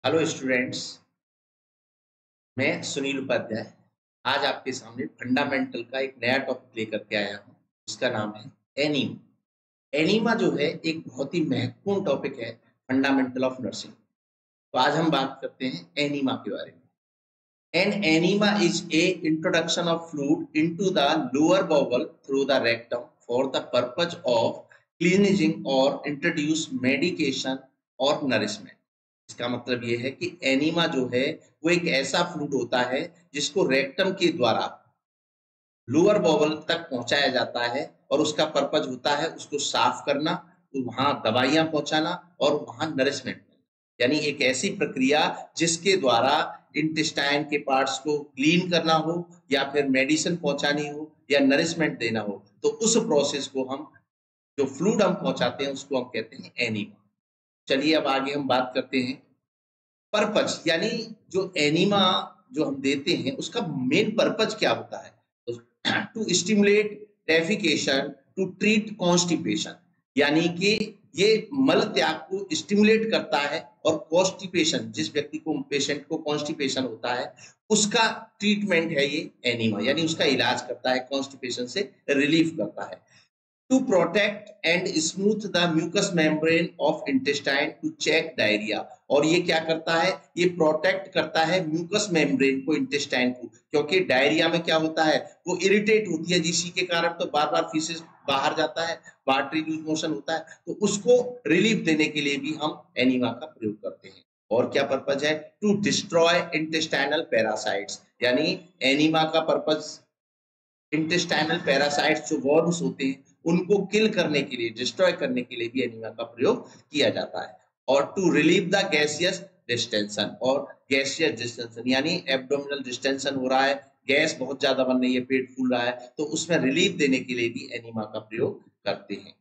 Hello students. मैं सुनील उपाध्याय आज आपके सामने फंडामेंटल का एक नया टॉपिक लेकर के आया हूँ। इसका नाम है एनीमा। एनीमा जो है एक बहुत ही महत्वपूर्ण टॉपिक है फंडामेंटल ऑफ नर्सिंग। तो आज हम बात करते हैं एनीमा के बारे में। An enema is a introduction of fluid into the lower bowel through the rectum for the purpose of cleansing और इंट्रोड्यूस मेडिकेशन और नरिशमेंट। इसका मतलब ये है कि एनीमा जो है वो एक ऐसा फ्लूइड होता है जिसको रेक्टम के द्वारा लोअर बॉवल तक पहुंचाया जाता है और उसका पर्पज होता है उसको साफ करना, वहां दवाइयां पहुंचाना और वहां नरिशमेंट, यानी एक ऐसी प्रक्रिया जिसके द्वारा इंटेस्टाइन के पार्ट्स को क्लीन करना हो या फिर मेडिसिन पहुंचानी हो या नरिशमेंट देना हो, तो उस प्रोसेस को हम जो फ्लूइड हम पहुंचाते हैं उसको हम कहते हैं एनीमा। चलिए अब आगे हम बात करते हैं पर्पज, यानी जो एनीमा जो हम देते हैं उसका मेन पर्पज क्या होता है। To stimulate defecation to treat constipation, यानी कि ये मल त्याग को स्टिमुलेट करता है और कॉन्स्टिपेशन, जिस व्यक्ति को पेशेंट को कॉन्स्टिपेशन होता है उसका ट्रीटमेंट है ये एनीमा, यानी उसका इलाज करता है, कॉन्स्टिपेशन से रिलीफ करता है। To protect and smooth the mucous membrane of intestine to check diarrhea। और ये क्या करता है, ये प्रोटेक्ट करता है म्यूकस मेम्ब्रेन को, इंटेस्टाइन को, क्योंकि डायरिया में क्या होता है वो इरिटेट होती है, जिसी के कारण तो बार बार फीसेस बाहर जाता है, वाटरी लूज मोशन होता है, तो उसको रिलीफ देने के लिए भी हम एनीमा का प्रयोग करते हैं। और क्या पर्पज है, टू डिस्ट्रॉय इंटेस्टाइनल पैरासाइट्स, यानी एनीमा का पर्पज इंटेस्टाइनल पैरासाइट्स जो वर्म्स होते हैं उनको किल करने के लिए, डिस्ट्रॉय करने के लिए भी एनीमा का प्रयोग किया जाता है। और to relieve the gaseous distension, और गैसियस डिस्टेंशन यानी एब्डोमिनल डिस्टेंशन हो रहा है, गैस बहुत ज्यादा बन रही है, पेट फूल रहा है, तो उसमें रिलीफ देने के लिए भी एनीमा का प्रयोग करते हैं।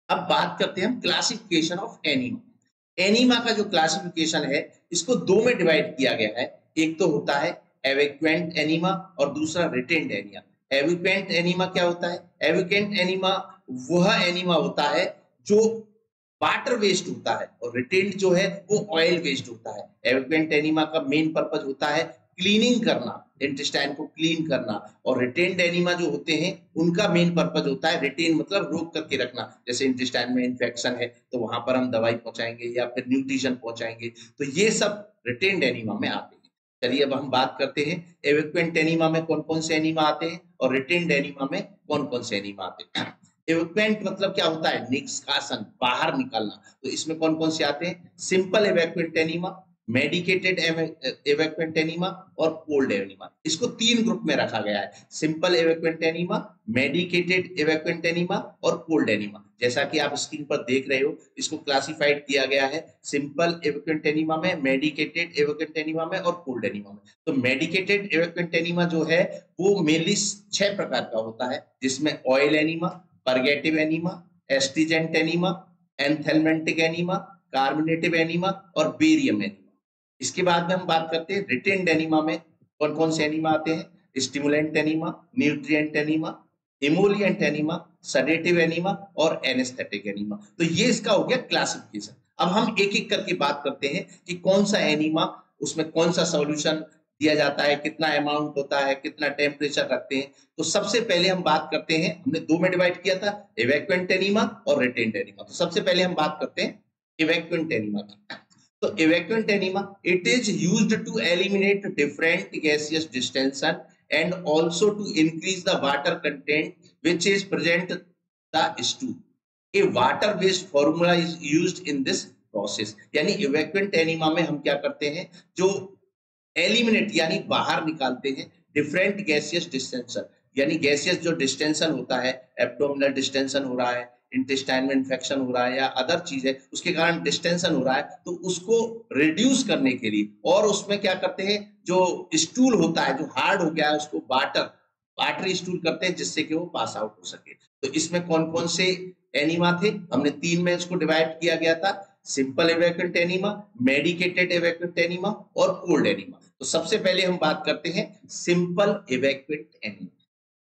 अब बात करते हैं हम क्लासिफिकेशन ऑफ एनीमा। एनीमा का जो क्लासिफिकेशन है इसको दो में डिवाइड किया गया है। एक तो होता है एविक्वेंट एनीमा और दूसरा रिटेंड एनीमा। एविक्वेंट एनीमा क्या होता है, एविक्वेंट एनीमा वह एनीमा होता है जो वाटर वेस्ट होता है और रिटेंड जो है वो ऑयल वेस्ट होता है। एविक्वेंट एनीमा का मेन पर्पज होता है क्लीनिंग करना, इंटेस्टाइन को क्लीन करना, और रिटेन्ड एनीमा जो होते हैं उनका मेन पर्पज होता है, रिटेन मतलब रोक करके रखना, जैसे इंटेस्टाइन में इन्फेक्शन है तो वहां पर हम दवाई पहुंचाएंगे या फिर न्यूट्रिशन पहुंचाएंगे, तो ये सब रिटेन्ड एनीमा में आते हैं। चलिए अब हम बात करते हैं एविक्वेंट एनीमा में कौन कौन से एनीमा आते हैं और रिटेन्ड एनीमा में कौन कौन से एनीमा आते हैं। एविक्वेंट मतलब क्या होता है, निष्कासन, बाहर निकालना, तो इसमें कौन कौन से आते हैं, simple evacuant enema, medicated evacuant enema और कोल्ड एनीमा। इसको तीन ग्रुप में रखा गया है, simple evacuant enema, medicated evacuant enema और कोल्ड एनीमा। जैसा कि आप स्क्रीन पर देख रहे हो इसको क्लासिफाइड किया गया है सिंपल एवैक्वेंट एनीमा में, मेडिकेटेड एवैक्वेंट एनीमा में और कोल्ड एनीमा में। तो मेडिकेटेड एवैक्वेंट एनीमा जो है वो मेनली 6 प्रकार का होता है, जिसमें oil enema, purgative enema, astringent enema, anthelmintic enema, carminative enema और बेरियम एनीमा। इसके बाद में हम बात करते हैं रिटेन्ड एनीमा में कौन कौन से एनीमा आते हैं, stimulant enema, nutrient enema, emollient enema, sedative enema और एनेस्थेटिक एनीमा। तो ये इसका हो गया क्लासिफिकेशन। अब हम एक एक करके बात करते हैं कि कौन सा एनीमा, उसमें कौन सा सॉल्यूशन दिया जाता है, कितना अमाउंट होता है, कितना टेम्परेचर रखते हैं। तो सबसे पहले हम बात करते हैं, हमने दो में डिवाइड किया था, इवैक्वेंट एनीमा और रिटेन्ड एनीमा। तो सबसे पहले हम बात करते हैं इवैक्वेंट एनीमा की। तो evacuant enema, it is used to eliminate different gaseous distension and also to increase the water content which is present the stool। A water based formula is used in this process। यानी evacuant enema में हम क्या करते हैं, जो eliminate यानी बाहर निकालते हैं डिफरेंट गैसियस डिस्टेंशन, यानी गैसियस जो डिस्टेंशन होता है, एब्डोमिनल डिस्टेंशन हो रहा है, इंटेस्टाइन में इन्फेक्शन हो रहा है या अदर चीज है उसके कारण डिस्टेंशन हो रहा है, तो उसको रिड्यूस करने के लिए और उसमें क्या करते हैं, जो स्टूल होता है जो हार्ड हो गया है उसको वाटरी स्टूल करते हैं जिससे कि वो पास आउट हो सके। तो इसमें कौन कौन से एनीमा थे, हमने तीन में इसको डिवाइड किया गया था, simple evacuant enema, medicated evacuant enema और कोल्ड एनीमा। तो सबसे पहले हम बात करते हैं simple evacuant enema.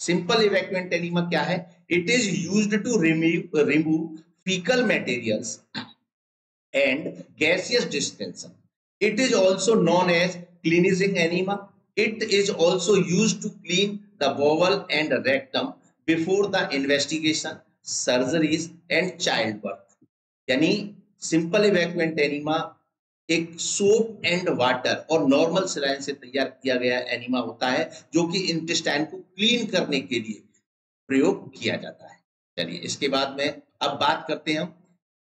Simple evacuant enema क्या है, it is used to remove faecal materials and gaseous distension. It is also known as cleansing enema. It is also used to clean the bowel and rectum before the investigation, surgeries and childbirth. यानी simple evacuant enema एक soap and water और normal saline से तैयार किया गया enema होता है जो कि इंटेस्टाइन को क्लीन करने के लिए प्रयोग किया जाता है। चलिए इसके बाद में अब बात करते हैं हम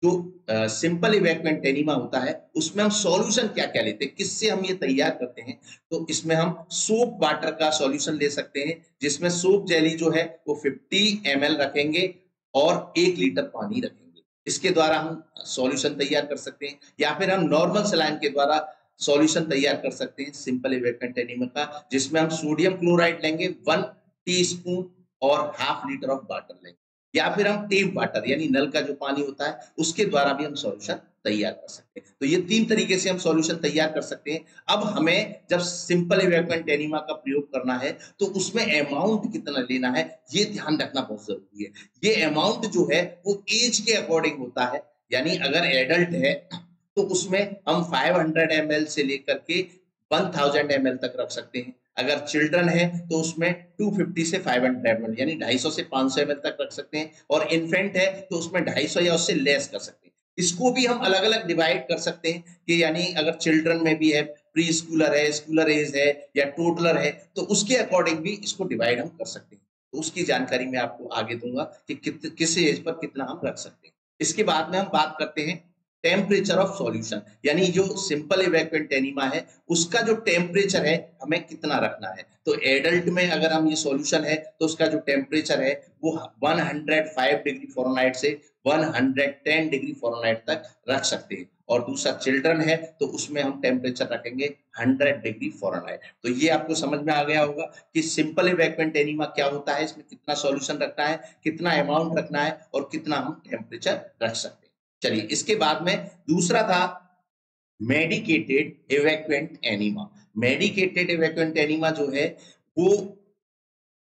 जो सिंपल इवैक्यूएंट एनीमा होता है उसमें हम सॉल्यूशन क्या क्या लेते हैं, किससे हम ये तैयार करते हैं। तो इसमें हम सोप वाटर का सॉल्यूशन ले सकते हैं जिसमें सोप जेली जो है वो 50 ml रखेंगे और 1 लीटर पानी रखेंगे। इसके द्वारा हम सॉल्यूशन तैयार कर सकते हैं या फिर हम नॉर्मल सलाइन के द्वारा सॉल्यूशन तैयार कर सकते हैं सिंपल इवैक्यूएंट एनीमा का, जिसमें हम सोडियम क्लोराइड लेंगे 1 टीस्पून और ½ लीटर ऑफ वाटर लेंगे, या फिर हम टेप वाटर यानी नल का जो पानी होता है उसके द्वारा भी हम सॉल्यूशन तैयार कर सकते हैं। तो ये 3 तरीके से हम सॉल्यूशन तैयार कर सकते हैं। अब हमें जब सिंपल इवैक्यूएंट एनीमा का प्रयोग करना है तो उसमें अमाउंट कितना लेना है ये ध्यान रखना बहुत जरूरी है। ये अमाउंट जो है वो एज के अकॉर्डिंग होता है, यानी अगर एडल्ट है तो उसमें हम 500 ml से लेकर के 1000 ml तक रख सकते हैं। अगर चिल्ड्रन है तो उसमें 250 से 500 ml यानी 250 से 500 ml तक रख सकते हैं, और इन्फेंट है तो उसमें 250 या उससे लेस कर सकते हैं। इसको भी हम अलग अलग डिवाइड कर सकते हैं कि यानी अगर चिल्ड्रन में भी है, प्री स्कूलर है, स्कूलर एज है या टोटलर है तो उसके अकॉर्डिंग भी इसको डिवाइड हम कर सकते हैं। तो उसकी जानकारी मैं आपको आगे दूंगा कि किस एज पर कितना हम रख सकते हैं। इसके बाद में हम बात करते हैं टेम्परेचर ऑफ सॉल्यूशन, यानी जो सिंपल इवैक्यूएंट एनीमा है उसका जो टेम्परेचर है हमें कितना रखना है। तो एडल्ट में अगर हम ये सॉल्यूशन है तो उसका जो टेम्परेचर है वो 105 डिग्री फ़ारेनहाइट से 110 डिग्री फ़ारेनहाइट तक रख सकते हैं, और दूसरा चिल्ड्रन है तो उसमें हम टेम्परेचर रखेंगे 100 डिग्री फ़ारेनहाइट। तो ये आपको समझ में आ गया होगा कि सिंपल इवैक्यूएंट एनीमा क्या होता है, इसमें कितना सॉल्यूशन रखना है, कितना अमाउंट रखना है और कितना हम टेम्परेचर रख सकते हैं। चलिए इसके बाद में दूसरा था medicated evacuant enema. Medicated evacuant enema जो है वो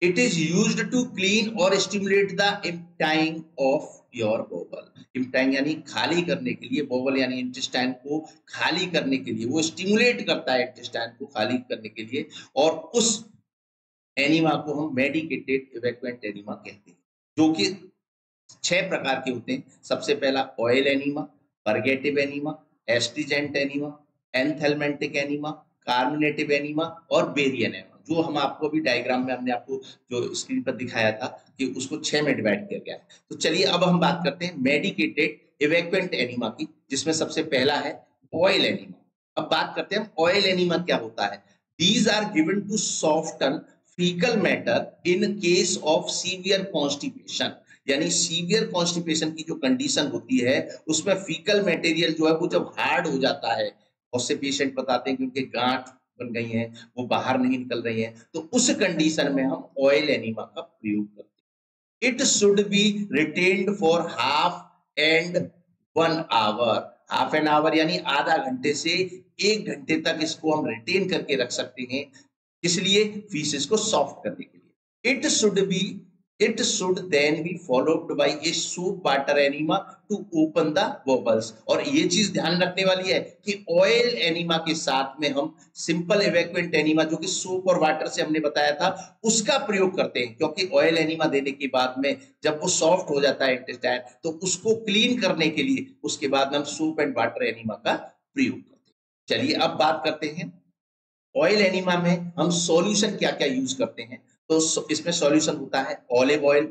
it is used to clean और stimulate the emptying of your bowel. Emptying यानी खाली करने के लिए, बोवल यानी इंटेस्टाइन को खाली करने के लिए, वो स्टिमुलेट करता है इंटेस्टाइन को खाली करने के लिए, और उस एनीमा को हम मेडिकेटेड इवैक्यूएंट एनीमा कहते हैं, जो कि 6 प्रकार के होते हैं। सबसे पहला oil enema, purgative enema, astringent enema, anthelmintic enema, carminative enema और बेरियन एनीमा, जो हम आपको अभी डायग्राम में हमने आपको जो स्क्रीन पर दिखाया था कि उसको 6 में डिवाइड किया गया है। तो चलिए अब हम बात करते हैं मेडिकेटेड इवैक्यूएंट एनीमा की, जिसमें सबसे पहला है ऑयल एनीमा। अब बात करते हैं ऑयल एनीमा क्या होता है। These are given to soften faecal matter in case of severe constipation, यानी सीवियर कॉन्स्टिपेशन की जो कंडीशन होती है उसमें फीकल मटेरियल जो है वो जब हार्ड हो जाता है, बहुत से पेशेंट बताते हैं कि उनके गांठ बन गई हैं, वो बाहर नहीं निकल रही हैं, तो उस कंडीशन में हम ऑयल एनीमा का प्रयोग करते हैं। It should be retained for half and 1 hour, half an hour यानी आधा घंटे से 1 घंटे तक इसको हम रिटेन करके रख सकते हैं, इसलिए फीसेस को सॉफ्ट करने के लिए। It should then be followed by a soap water enema to open the bubbles। और ये चीज ध्यान रखने वाली है कि ऑयल एनीमा के साथ में हम सिंपल इवैक्यूएंट एनीमा जो कि सोप और वाटर से हमने बताया था उसका प्रयोग करते हैं, क्योंकि ऑयल एनीमा देने के बाद में जब वो सॉफ्ट हो जाता है इंटेस्टाइन तो उसको क्लीन करने के लिए उसके बाद में हम सोप एंड वाटर एनीमा का प्रयोग करते हैं। चलिए अब बात करते हैं ऑयल एनीमा में हम सॉल्यूशन क्या क्या यूज करते हैं। तो इसमें सॉल्यूशन होता है ऑलिव ऑयल,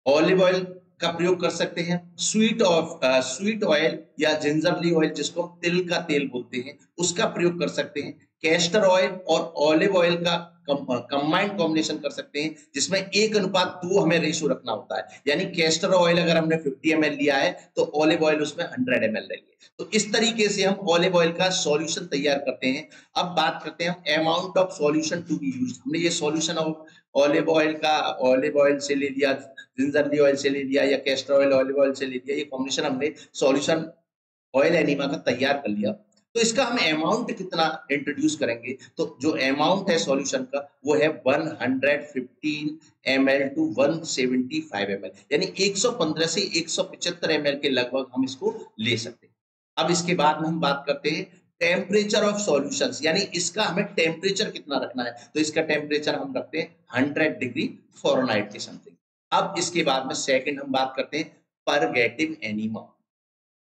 ऑलिव ऑयल का प्रयोग कर सकते हैं, स्वीट ऑयल या जिंजरली ऑयल जिसको हम तिल का तेल बोलते हैं उसका प्रयोग कर सकते हैं, कैस्टर ऑयल और ऑलिव ऑयल का कंबाइंड कॉम्बिनेशन कर सकते हैं जिसमें 1:2 हमें रेशो रखना होता है, यानी कैस्टर ऑयल अगर हमने 50 ml लिया है तो ऑलिव ऑयल उसमें 100 ml लेंगे। तो इस तरीके से हम ऑलिव ऑयल का सॉल्यूशन तैयार करते हैं। अब बात करते हैं amount of solution to be used. हमने ये सॉल्यूशन ऑफ ऑलिव ऑयल का ऑलिव ऑयल से ले लिया, जिंजरली ऑयल से ले लिया या कैस्टर ऑयल ऑलिव ऑयल से ले लिया, ये कॉम्बिनेशन हमने सॉल्यूशन ऑयल एनीमा का तैयार कर लिया। तो इसका हम अमाउंट कितना इंट्रोड्यूस करेंगे, तो जो अमाउंट है सॉल्यूशन का वो है 115 ml टू 175 ml, यानी 115 से 175 ml के लगभग हम इसको ले सकते हैं। अब इसके बाद में हम बात करते हैं टेम्परेचर ऑफ सॉल्यूशंस, यानी इसका हमें टेम्परेचर कितना रखना है, तो इसका टेम्परेचर हम रखते हैं 100 डिग्री फ़ारेनहाइट के समथिंग। अब इसके बाद में सेकंड हम बात करते हैं परगेटिव एनीमा।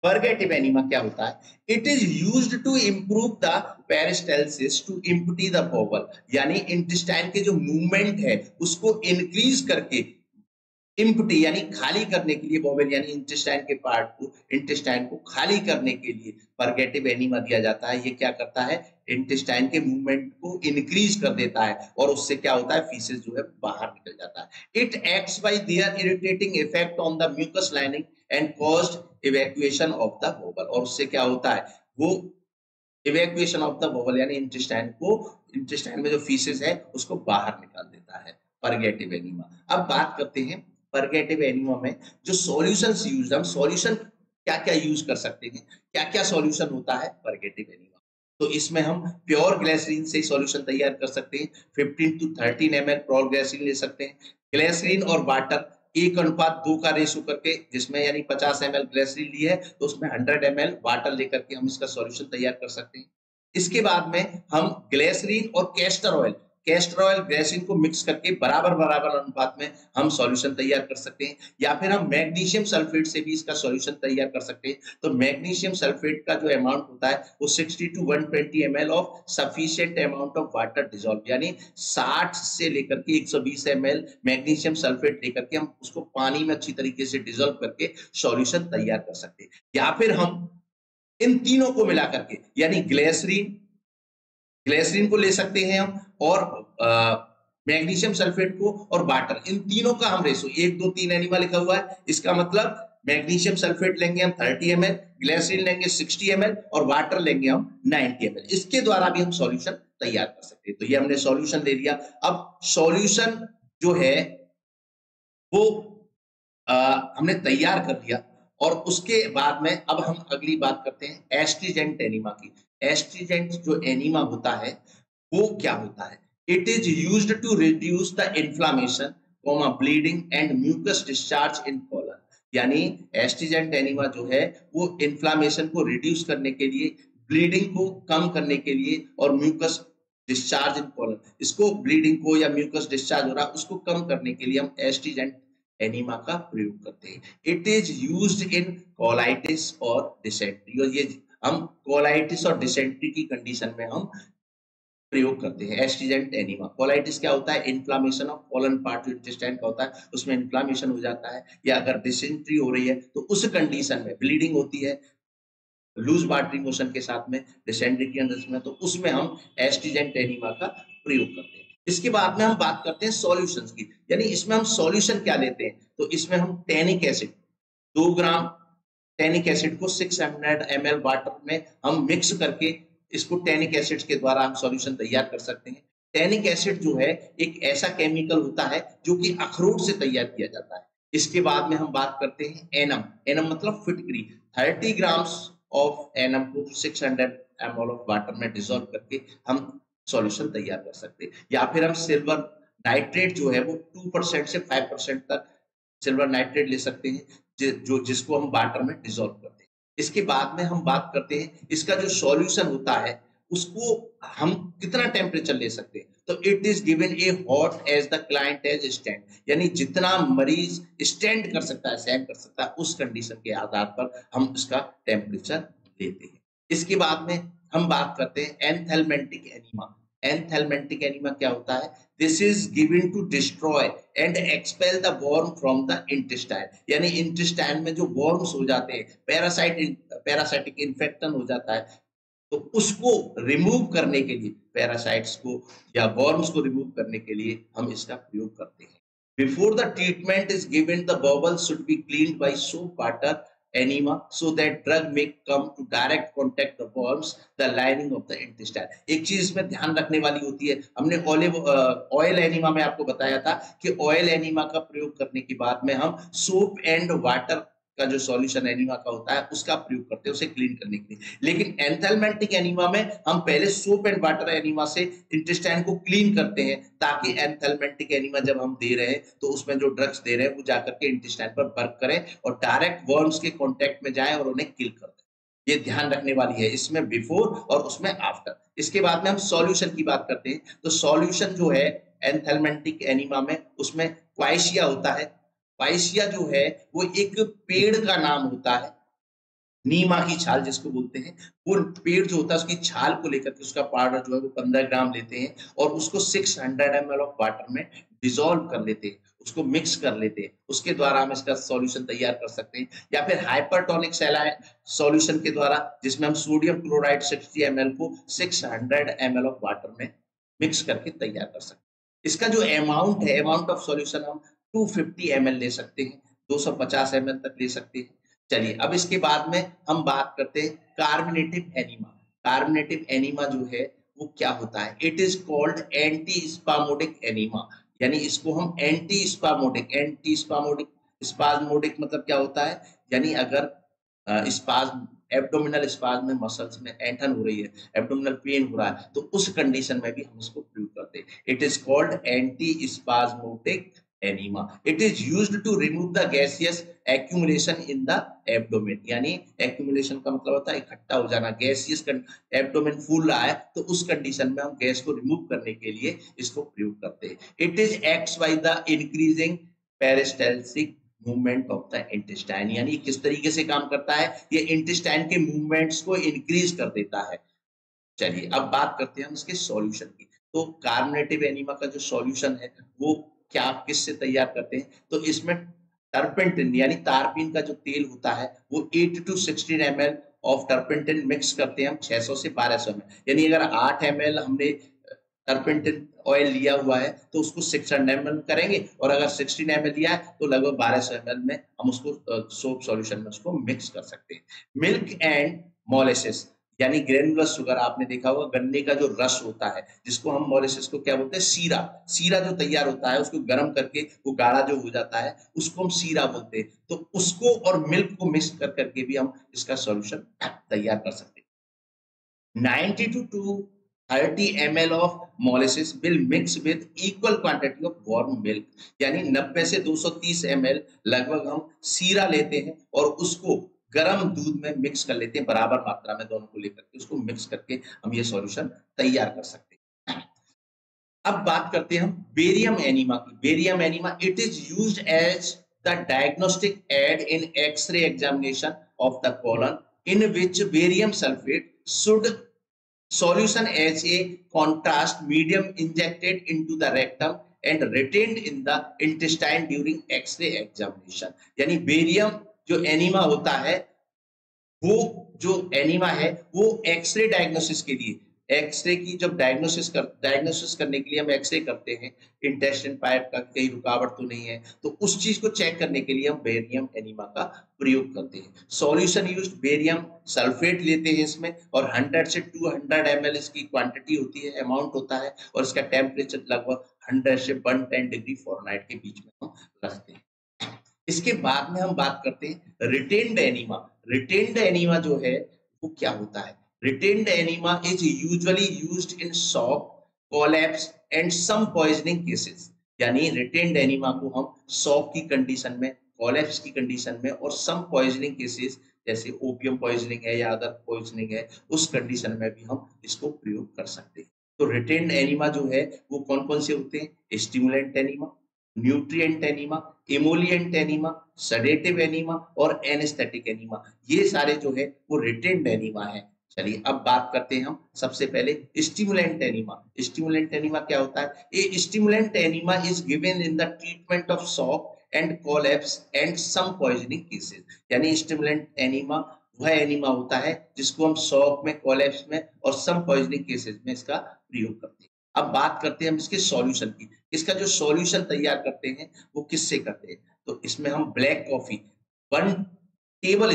परगेटिव एनीमा क्या होता है? It is used to improve the peristalsis to empty the bowel, यानी इंटेस्टाइन के जो मूवमेंट है उसको इंक्रीज करके एम्प्टी यानी खाली करने के लिए, बॉवल यानी इंटेस्टाइन के पार्ट को, इंटेस्टाइन को खाली करने के लिए परगेटिव एनीमा दिया जाता है। ये क्या करता है? इंटेस्टाइन के मूवमेंट को इंक्रीज कर देता है और उससे क्या होता है? फीसेस जो है बाहर निकल जाता है। It acts by their irritating effect on the mucous lining and caused evacuation of the bowel, और उससे क्या होता है? वो इवैक्यूएशन ऑफ द बॉवल यानी इंटेस्टाइन में जो फीसेस है उसको बाहर निकाल देता है परगेटिव एनीमा। अब बात करते हैं परगेटिव एनीमा में जो सॉल्यूशंस यूज, हम सॉल्यूशन क्या क्या यूज कर सकते हैं, क्या क्या सॉल्यूशन होता है परगेटिव एनीमा। तो इसमें हम प्योर ग्लिसरीन से सॉल्यूशन तैयार कर सकते हैं, 15 to 13 ml प्योर ग्लिसरीन ले सकते हैं। ग्लिसरीन और वाटर 1:2 का रेशो करके, जिसमें यानी 50 ml ग्लिसरीन ली है तो उसमें 100 ml वाटर लेकर के हम इसका सॉल्यूशन तैयार कर सकते हैं। इसके बाद में हम ग्लिसरीन और कैस्टर ऑयल ग्लिसरीन को मिक्स करके बराबर बराबर अनुपात में हम सॉल्यूशन तैयार कर सकते हैं, या फिर हम मैग्नीशियम सल्फेट से भी इसका सॉल्यूशन तैयार कर सकते हैं। तो मैग्नीशियम सल्फेट का जो अमाउंट होता है वो 60 to 120 ml of sufficient amount of water dissolve, यानी 60 से लेकर के 120 ml मैग्नीशियम सल्फेट लेकर के हम उसको पानी में अच्छी तरीके से डिसॉल्व करके सॉल्यूशन तैयार कर सकते हैं। या फिर हम इन तीनों को मिला करके, यानी ग्लिसरीन को ले सकते हैं हम, और मैग्नीशियम सल्फेट को और वाटर, इन तीनों का हम रेशो 1 2 3 एनीमा लिखा हुआ है। इसका मतलब मैग्नीशियम सल्फेट लेंगे हम 30 ml, ग्लिसरीन लेंगे 60 ml और वाटर लेंगे हम 90 ml। इसके द्वारा भी हम सॉल्यूशन तैयार कर सकते हैं। तो ये हमने सॉल्यूशन ले लिया। अब सॉल्यूशन जो है वो हमने तैयार कर लिया, और उसके बाद में अब हम अगली बात करते हैं एस्ट्रीजेंट एनीमा की। एस्ट्रीजेंट जो एनीमा होता है वो क्या होता है? It is used to reduce the inflammation, bleeding and mucus discharge in colon, यानी एस्ट्रीजेंट एनीमा जो है वो इन्फ्लामेशन को रिड्यूस करने के लिए, ब्लीडिंग को कम करने के लिए और म्यूकस डिस्चार्ज इन कॉलन, इसको ब्लीडिंग को या म्यूकस डिस्चार्ज हो रहा है उसको कम करने के लिए हम एस्ट्रीजेंट एनीमा का प्रयोग करते हैं। It is used in colitis और डिसेंट्री, और ये हम कोलाइटिस और डिसेंट्री की कंडीशन में हम प्रयोग करते हैं एस्ट्रीजेंट एनीमा। कोलाइटिस क्या होता है? इन्फ्लामेशन ऑफ कॉलन पार्ट जो इंटेस्टाइन का होता है उसमें इन्फ्लामेशन हो जाता है, या अगर डिसेंट्री हो रही है तो उस कंडीशन में ब्लीडिंग होती है लूज वाटरी मोशन के साथ में, डिसेंट्री की कंडीशन में, तो उसमें हम एस्ट्रीजेंट एनीमा का प्रयोग करते हैं। इसके बाद में हम बात करते हैं सॉल्यूशंस की, यानी इसमें हम सॉल्यूशन क्या लेते हैं, तो इसमें हम टैनिक एसिड 2 ग्राम टैनिक एसिड को 600 ml वाटर में हम मिक्स करके इसको टैनिक एसिड के द्वारा हम सॉल्यूशन तैयार कर सकते हैं। टैनिक एसिड जो है एक ऐसा केमिकल होता है जो कि अखरोट से तैयार किया जाता है। इसके बाद में हम बात करते हैं एनम। एनम मतलब फिटकरी। 30 ग्राम्स ऑफ एनम को 600 ml ऑफ वाटर में डिसॉल्व करके हम सॉल्यूशन तैयार कर सकते हैं। या फिर हम सिल्वर नाइट्रेट जो है वो 2% से 5% तक सिल्वर नाइट्रेट ले सकते हैं, जिसको हम वाटर में डिसॉल्व करते हैं। इसके बाद में हम बात करते हैं इसका जो सॉल्यूशन होता है उसको हम कितना टेम्परेचर ले सकते हैं, तो it is given a hot as the client as stand, यानी जितना मरीज स्टैंड कर सकता है, सहन कर सकता है, उस कंडीशन के आधार पर हम इसका टेम्परेचर लेते हैं। इसके बाद में हम बात करते हैं एंथेलमेंटिक एनीमा। एंथेलमेंटिक एनीमा क्या होता है? This is given to destroy and expel the worm from the intestine, यानी इंटेस्टाइन में जो वर्म्स हो जाते हैं, पैरासाइटिक इन्फेक्शन हो जाता है, तो उसको रिमूव करने के लिए, पैरासाइट्स को या वर्म्स को रिमूव करने के लिए हम इसका प्रयोग करते हैं। Before the treatment is given the bowel should be cleaned by soap water enema so that drug may come to direct contact the worms the lining of the intestine। एक चीज इसमें ध्यान रखने वाली होती है, हमने ऑयल एनीमा में आपको बताया था कि ऑयल एनीमा का प्रयोग करने के बाद में हम सोप एंड वाटर का जो सॉल्यूशन एनीमा का होता है उसका प्रयोग करते हैं उसे क्लीन करने के लिए। लेकिन एंथेल्मेंटिक एनीमा में हम पहले सोप एंड वाटर एनीमा से इंटेस्टाइन को क्लीन करते हैं, ताकि एंथेल्मेंटिक एनीमा जब हम दे रहे हैं तो उसमें जो ड्रग्स दे रहे हैं वो जाकर के इंटेस्टाइन पर वर्क करें और डायरेक्ट वर्म्स के कांटेक्ट में जाए और उन्हें किल कर दें। ये ध्यान रखने वाली है इसमें बिफोर और उसमें आफ्टर। इसके बाद में हम सॉल्यूशन की बात करते हैं, तो सॉल्यूशन जो है एंथेल्मेंटिक एनीमा में उसमें क्वाइशिया होता है। क्वाइशिया जो है वो एक पेड़ का नाम होता है, नीमा की छाल जिसको बोलते हैं, वो पेड़ जो होता है उसकी छाल को लेकर के उसका पाउडर जो है वो 15 ग्राम लेते हैं और उसको 600 ml ऑफ वाटर में डिसॉल्व कर लेते हैं, उसको मिक्स कर लेते हैं, उसके द्वारा हम इसका सॉल्यूशन तैयार कर सकते हैं। या फिर हाइपरटोनिक सैलाइन सॉल्यूशन के द्वारा, जिसमें हम सोडियम क्लोराइड 60 ml को 600 ml ऑफ वाटर में मिक्स करके तैयार कर सकते हैं। इसका जो अमाउंट है, अमाउंट ऑफ सॉल्यूशन हम 250 ml ले सकते हैं, 250 ml तक ले सकते हैं। चलिए अब इसके बाद में हम बात करते हैं कार्बोनेटिव एनीमा। कार्बोनेटिव एनीमा जो है वो क्या होता है? It is called antispasmodic enema, यानी इसको हम एंटी स्पाज्मोडिक मतलब क्या होता है? यानी अगर स्पाज्म एब्डोमिनल स्पाज्म में मसल्स में ऐंठन हो रही है, एब्डोमिनल पेन हो रहा है, तो उस कंडीशन में भी हम इसको प्रयोग करते हैं। It is called antispasmodic enema. It is used to remove the gaseous accumulation in the abdomen, यानी एक्यूमुलेशन का मतलब होता है इकट्ठा हो जाना, गैसियस एब्डोमेन फूल रहा है तो उस कंडीशन में हम गैस को रिमूव करने के लिए इसको प्रयोग करते हैं। It is acts by the increasing peristaltic movement of the intestine, यानी किस तरीके से काम करता है? ये इंटेस्टाइन के मूवमेंट्स को इंक्रीज कर देता है। चलिए अब बात करते हैं हम इसके सॉल्यूशन की। तो कार्बोनेटिव एनीमा का जो सॉल्यूशन है वो क्या किससे तैयार करते हैं? तो इसमें टर्पेंटिन यानी तारपीन का जो तेल होता है वो 8 to 16 ml ऑफ टर्पेंटिन मिक्स करते हैं हम 600 से 1200 ml, यानी अगर 8 ml हमने टर्पेंटिन ऑयल लिया हुआ है तो उसको 600 ml करेंगे, और अगर 16 ml लिया है तो लगभग 1200 ml में हम उसको सोप सॉल्यूशन में उसको मिक्स कर सकते हैं। मिल्क एंड मोलेसेस यानी ग्रेनुलर शुगर, आपने देखा होगा गन्ने का जो रस होता है जिसको हम मोलेसेस को क्या बोलते हैं? सीरा। सीरा जो तैयार होता है उसको गर्म करके वो गाढ़ा जो हो जाता है उसको हम सीरा बोलते हैं। तो उसको और मिल्क को मिक्स कर करके भी हम इसका सॉल्यूशन तैयार कर सकते हैं। 90 to 30 ml of molasses will mix with equal quantity of warm milk, यानी 90 से 230 ml लगभग हम सीरा लेते हैं और उसको गर्म दूध में मिक्स कर लेते हैं, बराबर मात्रा में दोनों को लेकर के उसको मिक्स करके हम ये सॉल्यूशन तैयार कर सकते हैं। अब बात करते हैं हम बेरियम एनीमा की। Barium enema it is used as the diagnostic aid in X ray examination of the colon in which barium sulfate should solution as a contrast medium injected into the rectum and retained in the intestine during x-ray examination। यानी barium जो enema होता है वो जो enema है वो x ray diagnosis के लिए, एक्सरे की जब डायग्नोसिस करने के लिए हम एक्सरे करते हैं इंटेस्टाइन पाइप का कहीं रुकावट तो नहीं है, तो उस चीज को चेक करने के लिए हम बेरियम एनीमा का प्रयोग करते हैं। सॉल्यूशन यूज्ड बेरियम सल्फेट लेते हैं इसमें, और 100 से 200 ml इसकी क्वांटिटी होती है, अमाउंट होता है, और इसका टेम्परेचर लगभग 100 से 110 डिग्री फ़ारेनहाइट के बीच में हम रखते हैं। इसके बाद में हम बात करते हैं रिटेन्ड एनीमा। रिटेन्ड एनीमा जो है वो क्या होता है? Retained enema is usually used in shock, collapse and some poisoning cases, यानी रिटेन्ड एनीमा को हम शॉक की कंडीशन में, कोलैप्स की कंडीशन में और सम पॉइजनिंग केसेस जैसे ओपियम पॉइजनिंग है या अदर पॉइजनिंग है उस कंडीशन में भी हम इसको प्रयोग कर सकते हैं। तो रिटेन्ड एनीमा जो है वो कौन कौन से होते हैं? Stimulant enema, nutrient enema, emollient enema, sedative enema और एनेस्थेटिक एनीमा, ये सारे जो है वो रिटेन्ड एनीमा है। चलिए अब बात करते हैं हम सबसे पहले स्टिमुलेंट एनीमा। स्टिमुलेंट एनीमा क्या होता है? A stimulant enema is given in the treatment of shock and collapse and some poisoning cases, यानी स्टिमुलेंट एनीमा वह एनीमा होता है जिसको हम शॉक में, कोलैप्स में और सम पॉइजनिंग केसेस में इसका प्रयोग करते हैं। अब बात करते हैं हम इसके सॉल्यूशन की। इसका जो सॉल्यूशन तैयार करते हैं वो किससे करते हैं? तो इसमें हम ब्लैक कॉफी 1 टेबल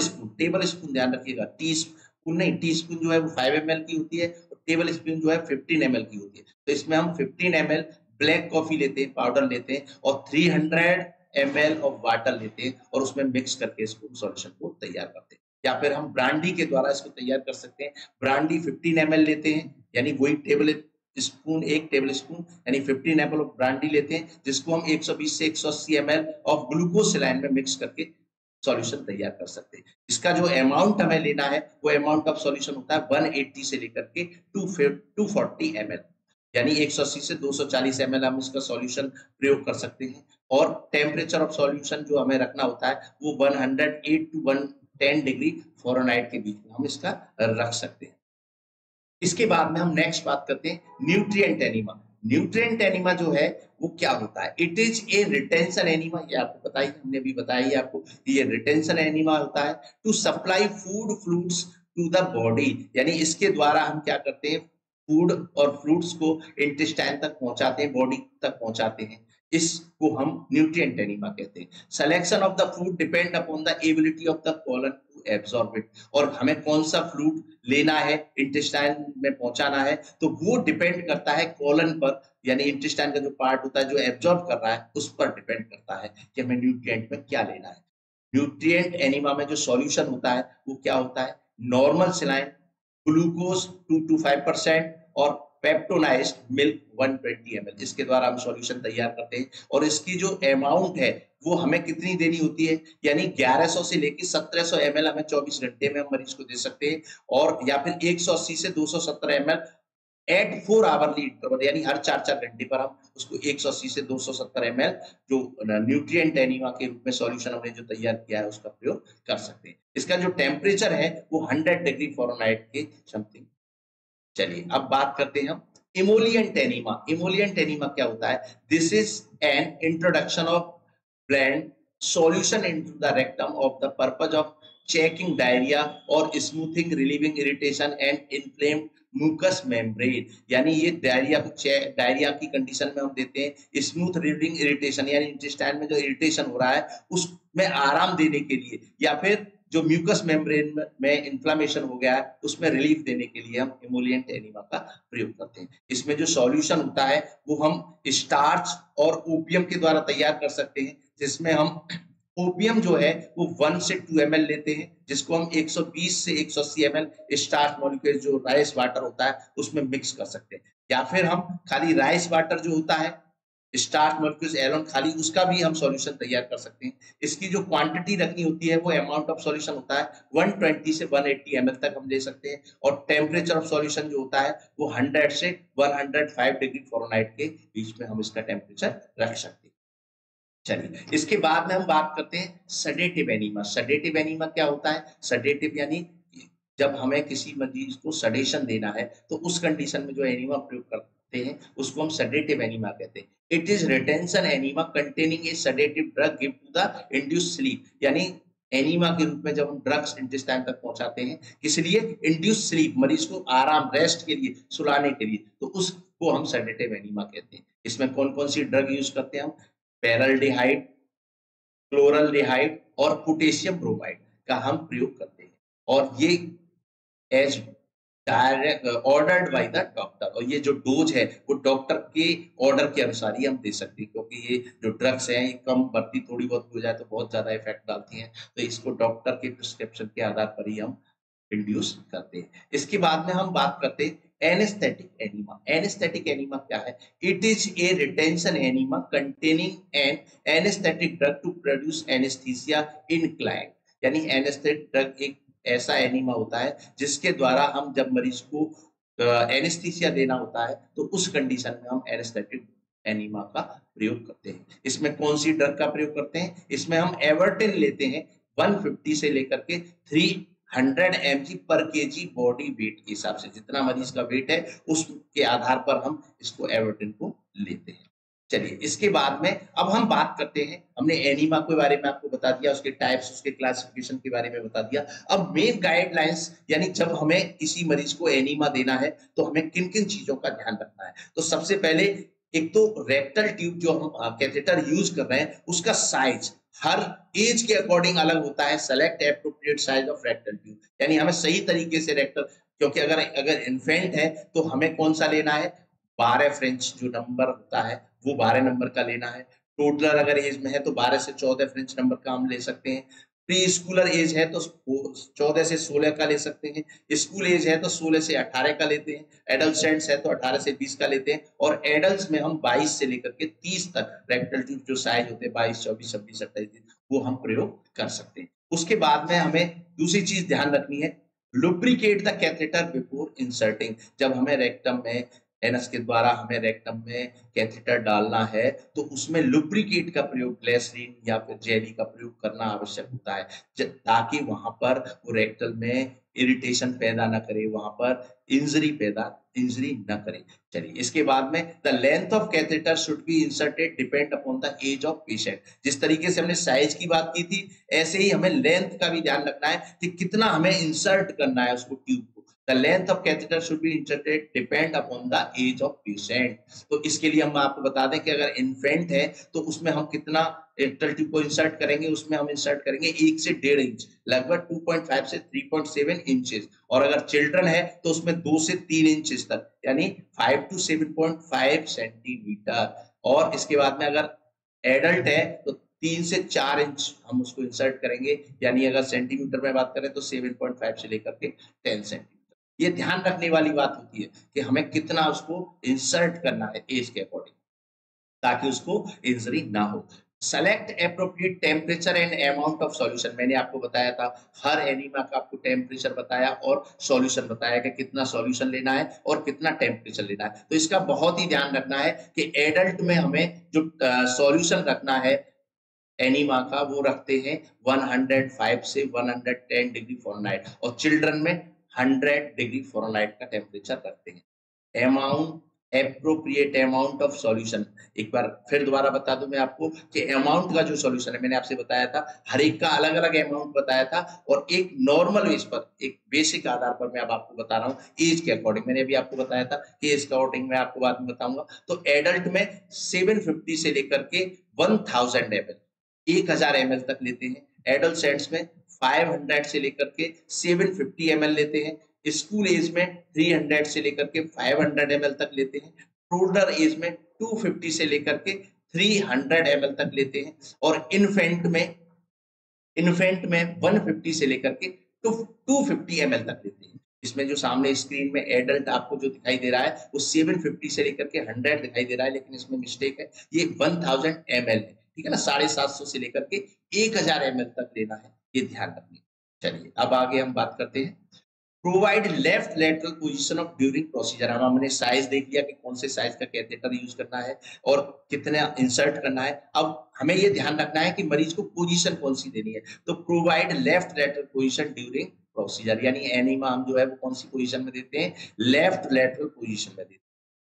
स्पून ध्यान रखिएगा, टी स्पून नहीं, टी स्पून जो है वो 5 ml की होती है और टेबल स्पून जो है 15 ml की होती है। तो इसमें हम 15 ml ब्लैक कॉफी लेते हैं, पाउडर लेते हैं, और 300 ml ऑफ वाटर लेते हैं और उसमें मिक्स करके इसको सॉल्यूशन को तैयार करते हैं। या फिर हम ब्रांडी के द्वारा इसको तैयार कर सकते हैं। ब्रांडी 15 ml लेते हैं, यानी वही एक टेबल स्पून यानी 15 ml ऑफ ब्रांडी लेते हैं, जिसको हम 120 से 180 ml ऑफ ग्लूकोज सलाइन में मिक्स करके सॉल्यूशन तैयार कर सकते हैं। इसका जो अमाउंट हमें लेना है वो अमाउंट ऑफ सॉल्यूशन होता है 180 से लेकर के 240 ml, यानी 180 से 240 ml हम इसका सॉल्यूशन प्रयोग कर सकते हैं। और टेम्परेचर ऑफ सॉल्यूशन जो हमें रखना होता है वो 108 टू 110 डिग्री फ़ारेनहाइट के बीच में हम इसका रख सकते हैं। इसके बाद में हम नेक्स्ट बात करते हैं न्यूट्रिएंट एनीमा। न्यूट्रिएंट एनीमा जो है वो क्या होता है? It is a retention enema. ये आपको पता ही, हमने भी बताया ही आपको, ये रिटेंशन एनीमा होता है to supply food fluids to the body, यानी इसके द्वारा हम क्या करते हैं, फूड और फ्लूइड्स को इंटेस्टाइन तक पहुंचाते हैं, बॉडी तक पहुंचाते हैं। इसको हम न्यूट्रिएंट एनीमा कहते हैं। Selection of the food depend upon the ability of the colon to absorb it, और हमें कौन सा फ्लूइड लेना है, इंटेस्टाइन में पहुंचाना है, तो वो डिपेंड करता है कोलन पर, यानी इंटेस्टाइन का जो पार्ट होता है जो एब्सॉर्ब कर रहा है उस पर डिपेंड करता है कि हमें न्यूट्रिएंट में क्या लेना है। न्यूट्रिएंट एनीमा में जो सॉल्यूशन होता है वो क्या होता है? नॉर्मल सलाइन, ग्लूकोज 2 to 5% और पेप्टोनाइज्ड मिल्क 120 ml, इसके द्वारा हम सॉल्यूशन तैयार करते हैं। और इसकी जो अमाउंट है वो हमें कितनी देनी होती है, यानी 1100 से लेकर 1700 ml हमें 24 घंटे में हम मरीज को दे सकते हैं, और या फिर 180 से 270 ml एट 4 आवरली इंटरवल, यानी हर 4-4 घंटे पर हम उसको 180 से 270 ml जो न्यूट्रिएंट एनीमा के रूप में सॉल्यूशन हमने जो तैयार किया है उसका प्रयोग कर सकते हैं। इसका जो टेम्परेचर है वो 100 डिग्री फ़ारेनहाइट के समथिंग। चलिए अब बात करते हैं हम इमोलिएंट एनीमा। इमोलिएंट एनीमा क्या होता है? This is an introduction of bland solution into the rectum of the purpose of checking diarrhoea और smoothing, relieving irritation and inflamed mucous membrane, यानी ये डायरिया की कंडीशन में हम देते हैं, स्मूथ रिलीविंग इरिटेशन यानी इंटेस्टाइन में जो इरिटेशन हो रहा है उसमें आराम देने के लिए, या फिर जो म्यूकस मेम्ब्रेन में इन्फ्लेमेशन हो गया है उसमें रिलीफ देने के लिए हम इमोलिएंट एनीमा का प्रयोग करते हैं। इसमें जो सॉल्यूशन होता है वो हम स्टार्च और ओपियम के द्वारा तैयार कर सकते हैं, जिसमें हम ओपियम जो है वो 1 से 2 ml लेते हैं, जिसको हम 120 से 180 ml स्टार्च मॉलिक्यूल जो राइस वाटर होता है उसमें मिक्स कर सकते हैं। या फिर हम खाली राइस वाटर जो होता है स्टार्च मॉलिक्यूल्स एलोन खाली, उसका भी हम सॉल्यूशन तैयार कर सकते हैं। इसकी जो क्वांटिटी रखनी होती है वो अमाउंट ऑफ सॉल्यूशन होता है 120 से 180 ml तक हम ले सकते हैं, और टेम्परेचर ऑफ सॉल्यूशन जो होता है वो 100 से 105 डिग्री फ़ारेनहाइट के बीच में हम इसका टेम्परेचर रख सकते हैं। चलिए इसके बाद में हम बात करते हैं सेडेटिव एनीमा। सेडेटिव एनीमा क्या होता है? सेडेटिव यानी जब हमें किसी मरीज को सडेशन देना है तो उस कंडीशन में जो एनीमा प्रयोग करते हैं उसको हम सेडेटिव एनीमा कहते हैं। It is retention enema containing a sedative drug give to the induce sleep, यानी एनीमा के रूप में जब हम ड्रग्स इंटेस्टाइन तक पहुंचाते हैं, किस लिए? इंड्यूस स्लीप, मरीज को आराम, रेस्ट के लिए, सुलाने के लिए, तो उसको हम सेडेटिव एनीमा कहते हैं। इसमें कौन कौन सी ड्रग यूज करते हैं हम? पैराल्डिहाइड, क्लोरल्डिहाइड और पोटेशियम ब्रोमाइड का हम प्रयोग करते हैं, और ये as direct ordered by the doctor, और ये जो डोज है वो डॉक्टर के ऑर्डर के अनुसार ही हम दे सकते हैं, क्योंकि ये जो ड्रग्स हैं ये कम बढ़ती थोड़ी बहुत हो जाए तो बहुत ज्यादा इफेक्ट डालती हैं, तो इसको डॉक्टर के प्रिस्क्रिप्शन के आधार पर ही हम इंड्यूस करते हैं। इसके बाद में हम बात करते हैं एनेस्थेटिक एनीमा। एनेस्थेटिक एनीमा क्या है? It is a retention enema containing an anaesthetic drug to produce anaesthesia in client, यानी एनेस्थेटिक ड्रग एक ऐसा एनीमा होता है जिसके द्वारा हम जब मरीज को एनेस्थीसिया देना होता है तो उस कंडीशन में हम एनेस्थेटिक एनीमा का प्रयोग करते हैं। इसमें कौन सी ड्रग का प्रयोग करते हैं? इसमें हम एवर्टिन लेते हैं 150 से लेकर के 300 mg पर kg बॉडी वेट के हिसाब से, जितना मरीज का वेट है उसके आधार पर हम इसको एवर्टिन को लेते हैं। चलिए इसके बाद में अब हम बात करते हैं, हमने एनीमा के बारे में आपको बता दिया, उसके टाइप्स, उसके क्लासिफिकेशन के बारे में बता दिया। अब मेन गाइडलाइंस, यानी जब हमें किसी मरीज को एनीमा देना है तो हमें किन किन चीजों का ध्यान रखना है। तो सबसे पहले एक तो रेक्टल ट्यूब जो हम कैथेटर यूज कर रहे हैं उसका साइज हर एज के अकॉर्डिंग अलग होता है। Select appropriate size of rectal tube, यानी हमें सही तरीके से रेक्टल, क्योंकि अगर इन्फेंट है तो हमें कौन सा लेना है? 12 फ्रेंच जो नंबर होता है वो 12 नंबर का लेना है। टोडलर अगर एज में है तो 12 से 14 फ्रेंच नंबर का हम ले सकते हैं। प्री स्कूलर एज है तो 14 से 16 का ले सकते हैं। स्कूल एज है तो 16 से 18 का लेते हैं। एडल्ट है तो 18 से 20 का लेते हैं। और एडल्ट में हम 22 से लेकर के 30 तक रेक्टल ट्यूब जो साइज होते हैं 22, 24, 26, 28 वो हम प्रयोग कर सकते हैं। उसके बाद में हमें दूसरी चीज ध्यान रखनी है, lubricate the catheter before inserting. जब हमें रेक्टम में एनस के द्वारा हमें रेक्टम में कैथेटर डालना है तो उसमें लुब्रिकेट का प्रयोग, ग्लिसरीन या फिर जेली का प्रयोग करना आवश्यक होता है, ताकि वहां पर वो रेक्टल में इरिटेशन पैदा ना करे, वहां पर इंजरी न करे। चलिए इसके बाद में the length of catheter should be inserted depend upon the age of patient. जिस तरीके से हमने साइज की बात की थी ऐसे ही हमें लेंथ का भी ध्यान रखना है कि कितना हमें इंसर्ट करना है उसको tube. The length of catheter should be inserted depend upon the age of patient। तो इसके लिए हम आपको बता दें कि अगर इन्फेंट है तो उसमें हम कितना रेक्टल ट्यूब को इंसर्ट करेंगे, उसमें हम इंसर्ट करेंगे 1 से 1.5 इंच, लगभग 2.5 से 3.7 इंचेस। और अगर चिल्ड्रन है तो उसमें 2 से 3 इंचेस तक, यानी 5 to 7.5 सेंटीमीटर। और इसके बाद में अगर एडल्ट है तो 3 से 4 इंच हम उसको इंसर्ट करेंगे, यानी अगर सेंटीमीटर में बात करें तो 7.5 से लेकर के 10 सेंटीमीटर। ये ध्यान रखने वाली बात होती है कि हमें कितना उसको इंसर्ट करना है एज के अकॉर्डिंग, ताकि उसको इंजरी ना हो। Select appropriate temperature and amount of solution. मैंने आपको बताया था हर एनीमा का आपको टेम्परेचर बताया और सॉल्यूशन बताया कि कितना सॉल्यूशन लेना है और कितना टेम्परेचर लेना है। तो इसका बहुत ही ध्यान रखना है कि एडल्ट में हमें जो सॉल्यूशन रखना है एनीमा का वो रखते हैं 105 से 110 डिग्री फ़ारेनहाइट, और चिल्ड्रन में 100 डिग्री फ़ारेनहाइट का टेम्परेचर रखते हैं। Amount, appropriate amount of solution. एक बार फिर दोबारा बता दूं मैं आपको कि अमाउंट का जो सॉल्यूशन है मैंने आपसे बताया था, हर एक का अलग अलग अमाउंट बताया था, और एक नॉर्मल बेस पर, एक बेसिक आधार पर मैं अब आपको बता रहा हूँ एज के अकॉर्डिंग। मैंने अभी आपको बताया था कि एज के अकॉर्डिंग मैं आपको बाद में बताऊंगा। तो एडल्ट में 750 से लेकर के 1000 ml, 1000 ml तक लेते हैं। एडल्ट सेट्स में 500 से लेकर के 750 ml लेते हैं। स्कूल एज में 300 से लेकर के 500 ml तक लेते हैं। टोडलर एज में 250 से लेकर के 300 ml तक लेते हैं। और इन्फेंट में 150 से लेकर के 250 ml तक लेते हैं। इसमें जो सामने स्क्रीन में एडल्ट आपको जो दिखाई दे रहा है वो 750 से लेकर के 100 दिखाई दे रहा है, लेकिन इसमें मिस्टेक है, ये 1000 ml है, ठीक है ना। 750 से लेकर के 1000 ml तक लेना है, ये ध्यान रखिए। चलिए अब आगे हम बात करते हैं। Provide left lateral position of during procedure. हम हमने साइज देख लिया कि कौन से साइज का कैथेटर यूज करना है और कितना इंसर्ट करना है। अब हमें ये ध्यान रखना है कि मरीज को पोजीशन कौन सी देनी है। तो provide left lateral position during procedure, यानी एनीमा हम जो है वो कौन सी पोजीशन में देते हैं, लेफ्ट लेटरल पोजीशन में देते हैं।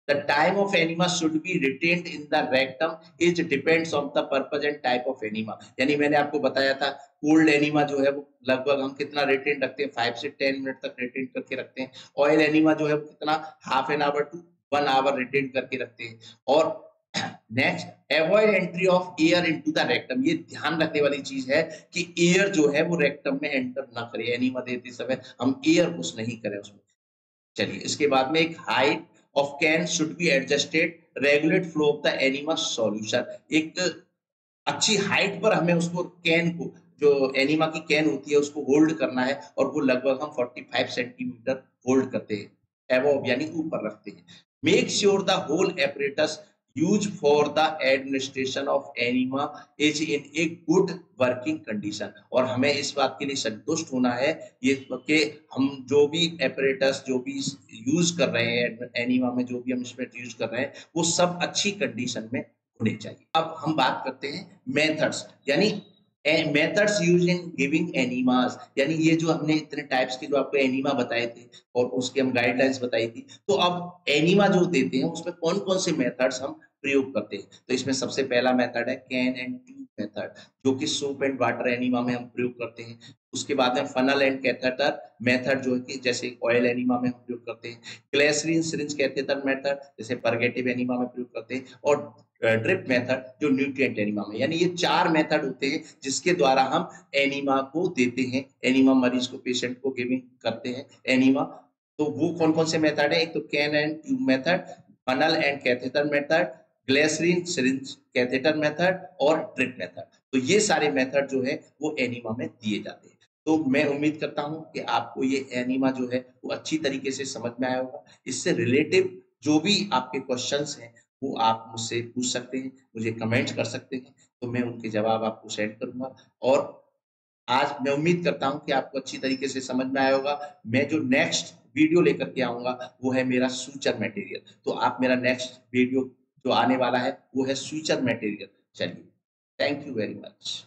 The time of enema should be retained in the rectum. It depends on the purpose and type of enema. यानी मैंने आपको बताया था कोल्ड एनीमा जो है वो लगभग हम कितना रिटेन रखते हैं, 5 से 10 मिनट तक रिटेन करके रखते हैं। ऑयल एनीमा जो है वो कितना half an hour to 1 hour retain करके रखते हैं। और next, avoid entry of air into the rectum. ये ध्यान रखने वाली चीज है कि एयर जो है वो रेक्टम में एंटर ना करे। एनीमा देते समय हम एयर पुश नहीं करें उसमें। चलिए इसके बाद में एक height of can should be adjusted, regulate flow of the enema solution। एक अच्छी हाइट पर हमें उसको कैन को, जो एनीमा की कैन होती है उसको होल्ड करना है, और वो लगभग हम 45 सेंटीमीटर होल्ड करते हैं, एबोव यानी ऊपर रखते हैं। Make sure the whole apparatus use for the administration of enema is in a good working condition. और हमें इस बात के लिए संतुष्ट होना है ये कि हम जो भी एपरेटस जो भी यूज कर रहे हैं एनीमा में, जो भी हम इसमें यूज कर रहे हैं वो सब अच्छी कंडीशन में होने चाहिए। अब हम बात करते हैं मेथड्स, यानी मेथड्स यूज इन गिविंग एनीमास। यानी ये जो हमने इतने टाइप्स के जो आपको एनीमा बताए थे और उसके हम गाइडलाइंस बताई थी, तो अब एनीमा जो देते हैं उसमें कौन कौन से मेथड्स हम प्रयोग करते हैं। तो इसमें सबसे पहला मेथड है कैन एंड ट्यूब मेथड, जो कि सोप एंड वाटर एनीमा में हम प्रयोग करते हैं। उसके बाद में फनल एंड कैथेटर मेथड, जो है कि जैसे ऑयल एनीमा में हम प्रयोग करते हैं। ग्लिसरीन सिरिंज कैथेटर मेथड जैसे परगेटिव एनीमा में प्रयोग करते हैं। और ड्रिप मेथड जो न्यूट्रिएंट एनीमा में। यानी ये 4 मेथड होते हैं जिसके द्वारा हम एनीमा को देते हैं, एनीमा मरीज को, पेशेंट को गिविंग करते हैं एनीमा। तो वो कौन कौन से मेथड है, एक तो can and tube method, funnel and catheter method, glycerine syringe catheter method और ड्रिप मेथड। तो ये सारे मेथड जो है वो एनीमा में दिए जाते हैं। तो मैं उम्मीद करता हूँ कि आपको ये एनीमा जो है वो अच्छी तरीके से समझ में आया होगा। इससे रिलेटिव जो भी आपके क्वेश्चंस हैं वो आप मुझसे पूछ सकते हैं, मुझे कमेंट कर सकते हैं, तो मैं उनके जवाब आपको सेंड करूँगा। और आज मैं उम्मीद करता हूँ कि आपको अच्छी तरीके से समझ में आया होगा। मैं जो नेक्स्ट वीडियो लेकर के आऊँगा वो है मेरा सूचर मटेरियल। तो आप मेरा नेक्स्ट वीडियो जो आने वाला है वो है सूचर मटेरियल। चलिए, थैंक यू वेरी मच।